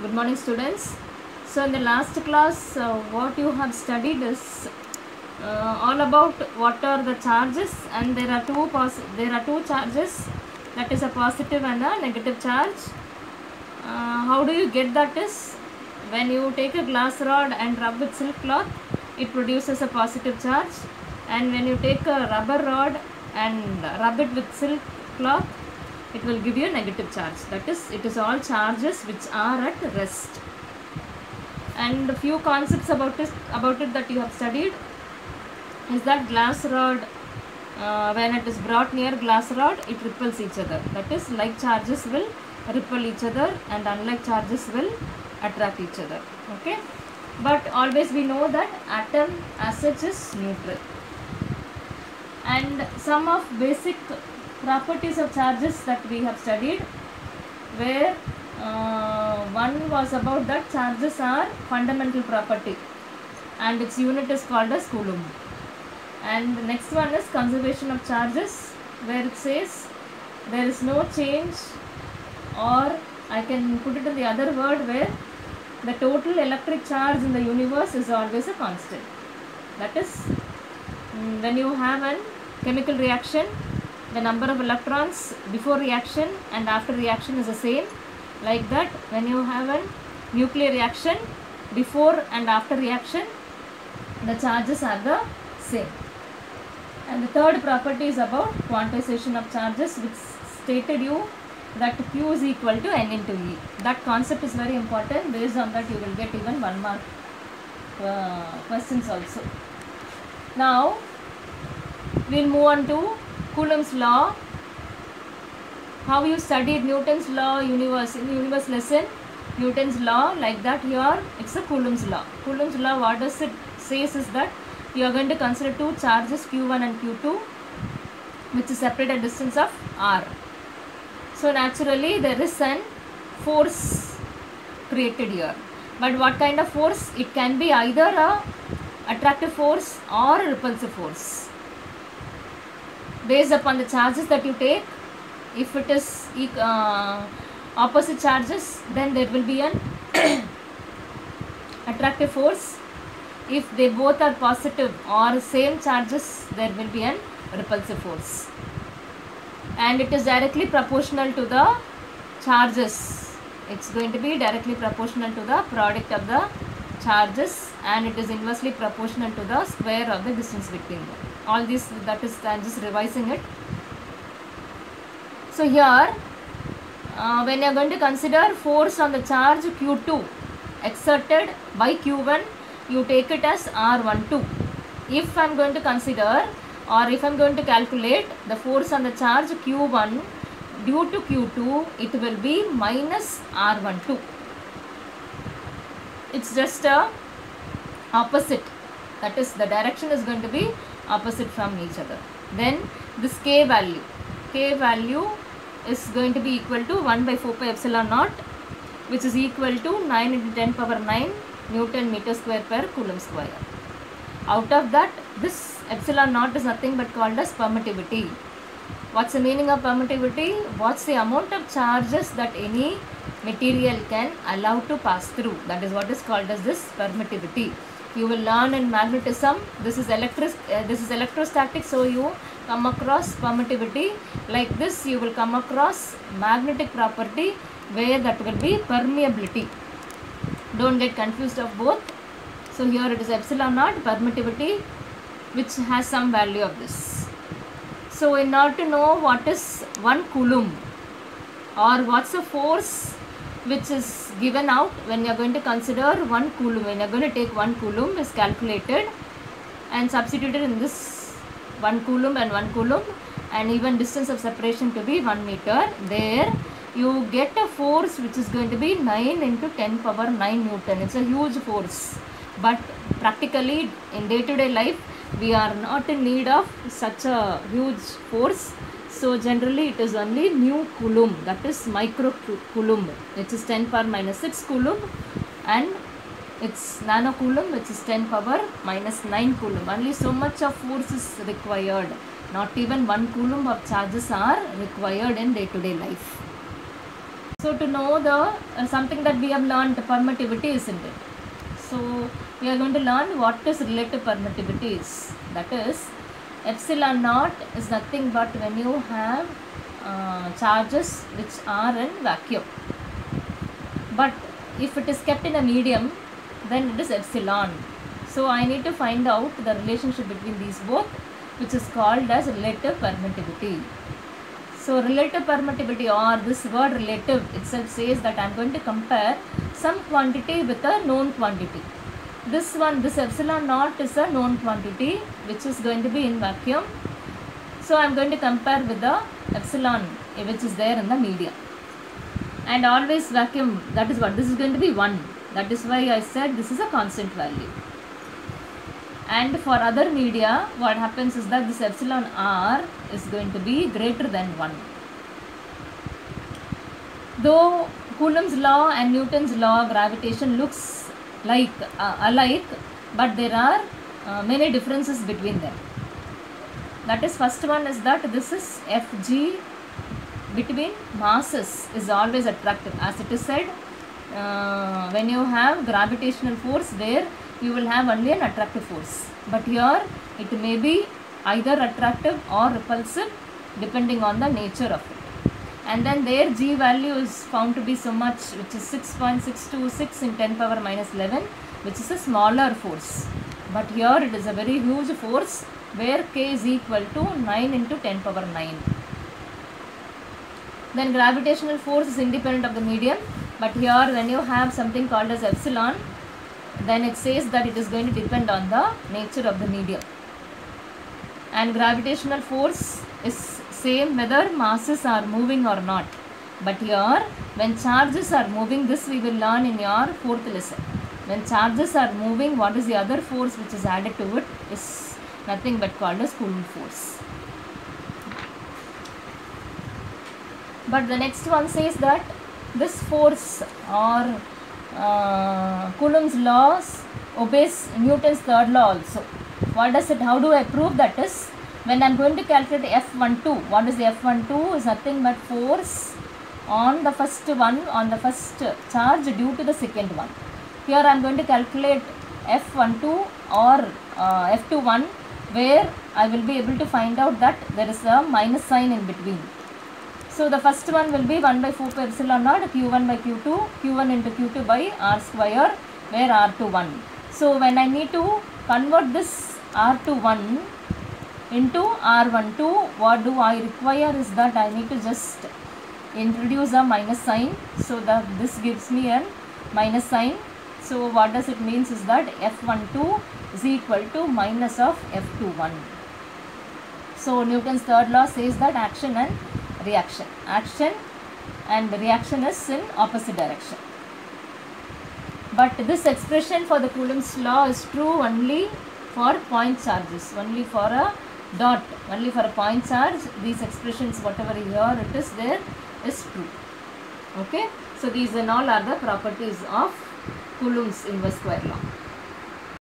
Good morning, students. So, in the last class, what you have studied is all about what are the charges, and there are two charges, that is a positive and a negative charge. How do you get that is when you take a glass rod and rub with silk cloth, it produces a positive charge, and when you take a rubber rod and rub it with silk cloth, it will give you a negative charge. That is, it is all charges which are at rest. And a few concepts about it that you have studied is that glass rod, when it is brought near glass rod, it repels each other. That is, like charges will repel each other and unlike charges will attract each other. Okay, but always we know that atom as such is neutral. And some of basic properties of charges that we have studied, where one was about that charges are fundamental property and its unit is called as coulomb. And the next one is conservation of charges, where it says there is no change, or I can put it in the other word, where the total electric charge in the universe is always a constant. That is, when you have a chemical reaction, the number of electrons before reaction and after reaction is the same. Like that, when you have a nuclear reaction, before and after reaction, the charges are the same. And the third property is about quantization of charges, which stated you that Q is equal to N into E. That concept is very important. Based on that, you will get even 1 mark questions also. Now, we will move on to Coulomb's law. How you studied Newton's law in universe lesson, Newton's law, like that here it's a Coulomb's law. Coulomb's law, what does it says is that you are going to consider two charges Q1 and Q2, which is separate at distance of r. So naturally there is an force created here, but what kind of force? It can be either a attractive force or a repulsive force. Based upon the charges that you take, if it is opposite charges, then there will be an attractive force. If they both are positive or same charges, there will be an repulsive force. And it is directly proportional to the charges. It's going to be directly proportional to the product of the charges, and it is inversely proportional to the square of the distance between them. All this, that is, I am just revising it. So here, when you are going to consider force on the charge Q2 exerted by Q1, you take it as R12. If I am going to consider, or if I am going to calculate the force on the charge Q1 due to Q2, it will be minus R12. It's just a opposite. That is, the direction is going to be opposite from each other. Then this K value is going to be equal to 1 by 4 pi epsilon naught, which is equal to 9 into 10 power 9 Newton meter square per Coulomb square. Out of that, this epsilon naught is nothing but called as permittivity. What's the meaning of permittivity? What's the amount of charges that any material can allow to pass through? That is what is called as this permittivity. You will learn in magnetism, this is electrostatic, so you come across permittivity. Like this, you will come across magnetic property, where that will be permeability. Don't get confused of both. So here it is epsilon naught, permittivity, which has some value of this. So in order to know what is 1 coulomb, or what's the force which is given out when you are going to consider 1 coulomb, when you are going to take 1 coulomb is calculated and substituted in this 1 coulomb and 1 coulomb, and even distance of separation to be 1 meter, there you get a force which is going to be 9 into 10 power 9 Newton. It's a huge force, but practically in day-to-day life we are not in need of such a huge force. So generally it is only nu coulomb, that is micro coulomb, which is 10 power minus 6 coulomb, and it's nano coulomb, which is 10 power minus 9 coulomb. Only so much of force is required. Not even 1 coulomb of charges are required in day-to-day life. So to know the something that we have learned, permittivity, isn't it? So we are going to learn what is relative permittivity is. That is, epsilon naught is nothing but when you have charges which are in vacuum. But if it is kept in a medium, then it is epsilon. So I need to find out the relationship between these both, which is called as relative permittivity. So relative permittivity, or this word relative itself says that I am going to compare some quantity with a known quantity. This epsilon naught is a known quantity which is going to be in vacuum. So I am going to compare with the epsilon which is there in the medium. And always vacuum, that is what, this is going to be 1. That is why I said this is a constant value. And for other media, what happens is that this epsilon r is going to be greater than 1. Though Coulomb's law and Newton's law of gravitation looks like alike, but there are many differences between them. That is, first one is that this is Fg between masses is always attractive. As it is said, when you have gravitational force, there you will have only an attractive force. But here it may be either attractive or repulsive depending on the nature of it. And then their G value is found to be so much, which is 6.626 in 10 power minus 11, which is a smaller force. But here it is a very huge force where K is equal to 9 into 10 power 9. Then gravitational force is independent of the medium. But here when you have something called as epsilon, then it says that it is going to depend on the nature of the medium. And gravitational force is same whether masses are moving or not. But here when charges are moving, this we will learn in your 4th lesson. When charges are moving, what is the other force which is added to it is nothing but called as Coulomb force. But the next one says that this force or Coulomb's laws obeys Newton's third law also. What does it? How do I prove that? Is when I am going to calculate F12. What is the F12? Is nothing but force on the first one, on the first charge due to the second one. Here I am going to calculate F12 or F21, where I will be able to find out that there is a minus sign in between. So the first one will be 1 by 4 pi epsilon naught q1 by q2, q1 into q2 by r square, where r to 1. So when I need to convert this r to 1 into r12, what do I require is that I need to just introduce a minus sign. So that this gives me a minus sign. So what does it means is that F12 is equal to minus of F21. So Newton's third law says that action and reaction. Action and reaction is in opposite direction. But this expression for the Coulomb's law is true only for point charges, only for a dot, only for a point charge. These expressions, whatever here it is there, is true. Okay. So these and all are the properties of Coulomb's inverse square law.